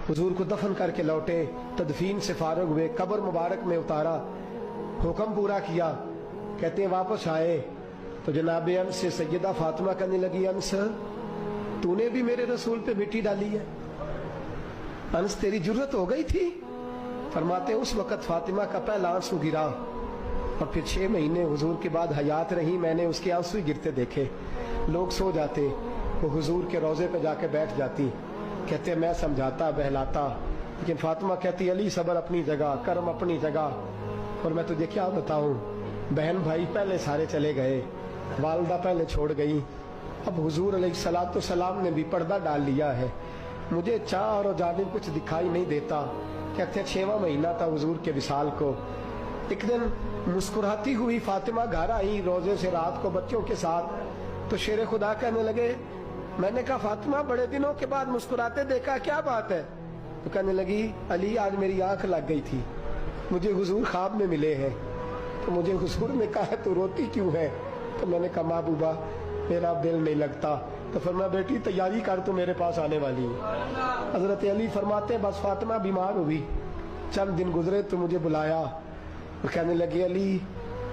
हुजूर को दफन करके लौटे, तदफीन से फारुग हुए, कब्र मुबारक में उतारा, हुक्म पूरा किया। कहते हैं वापस आए तो जनाब अनस से सैयदा फातिमा कहने लगी, अनस तूने भी मेरे रसूल पे मिट्टी डाली है, अनस तेरी जुर्रत हो गई थी। फरमाते उस वक़्त फातिमा का पहला आंसू गिरा और फिर 6 महीने हुजूर के बाद हयात रही, मैंने उसके आंसू ही गिरते देखे। लोग सो जाते, वो हुजूर के रोज़े पे जाके बैठ जाती। कहते मैं समझाता बहलाता, लेकिन फातिमा कहती अली सब्र अपनी जगह, कर्म अपनी जगह। और मैं तुझे क्या बताऊं, बहन भाई पहले सारे चले गए, वालदा पहले छोड़ गई, अब हुजूर अलैहिस्सलातु सलाम ने भी पर्दा डाल लिया है, मुझे चार और जानिब कुछ दिखाई नहीं देता। कहते 6वां महीना था हुजूर के विसाल को। एक दिन मुस्कुराती हुई फातिमा घर आई रोजे से रात को बच्चों के साथ, तो शेर खुदा कहने लगे, मैंने कहा फातिमा बड़े दिनों के बाद मुस्कुराते देखा, क्या बात है? तो कहने लगी अली आज मेरी आंख लग गई थी, मुझे हुजूर ख्वाब में मिले हैं, तो मुझे हुजूर ने कहा तू रोती क्यों है? तो मैंने कहा महबूबा मेरा दिल नहीं लगता। तो फरमाया बेटी तैयारी कर, तू मेरे पास आने वाली है। हजरत अली फरमाते बस फातिमा बीमार हुई, चंद दिन गुजरे तो मुझे बुलाया और कहने लगे अली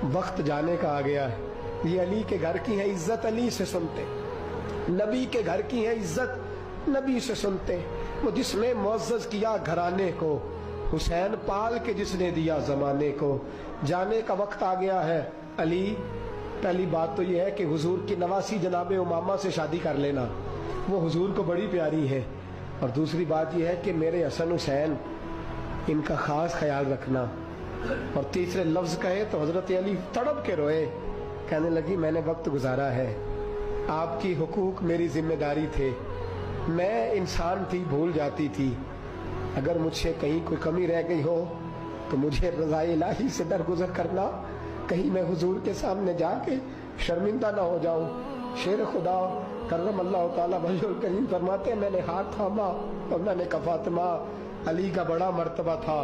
वक्त जाने का आ गया है, ये अली के घर की है इज्जत अली से सुनते, नबी के घर की है इज्जत नबी से सुनते। वो जिसने मुअज़्ज़ज़ किया घराने को, हुसैन पाल के जिसने दिया जमाने को, जाने का वक्त आ गया है अली। पहली बात तो यह है कि हुजूर की नवासी जनाब उमामा से शादी कर लेना, वो हुजूर को बड़ी प्यारी है। और दूसरी बात यह है कि मेरे हसन हुसैन इनका खास ख्याल रखना। और तीसरे लफ्ज कहे तो हजरत अली तड़प के रोए, कहने लगी मैंने वक्त गुजारा है, आपकी हुकूक मेरी जिम्मेदारी थे, मैं इंसान थी भूल जाती थी, अगर मुझसे कहीं कोई कमी रह गई हो तो मुझे रज़ाए इलाही से दरगुजर करना, कहीं मैं हुजूर के सामने जाके शर्मिंदा ना हो जाऊं। शेर खुदा करम अल्लाह ताला वजहुल करीम फरमाते मैंने हाथ थामा और मैंने कहा फातिमा अली का बड़ा मर्तबा था,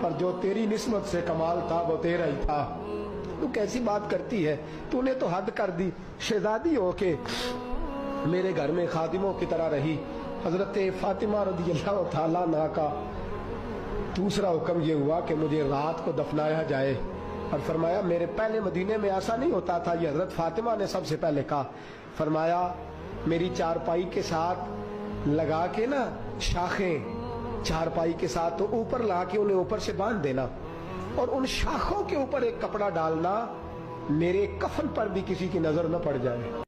पर जो तेरी निस्बत से कमाल था वो तेरा ही था। तू कैसी बात करती है, तूने तो हद कर दी, शहजादी होके मेरे घर में खादिमों की तरह रही। हजरत फातिमा रज़ियल्लाहु ताला अन्हा का दूसरा हुक्म ये हुआ कि मुझे रात को दफनाया जाए। और फरमाया मेरे पहले मदीने में ऐसा नहीं होता था, ये हजरत फातिमा ने सबसे पहले कहा। फरमाया मेरी चारपाई के साथ लगा के ना शाखें, चारपाई के साथ तो ऊपर ला के उन्हें ऊपर से बांध देना और उन शाखों के ऊपर एक कपड़ा डालना, मेरे कफन पर भी किसी की नजर न पड़ जाए।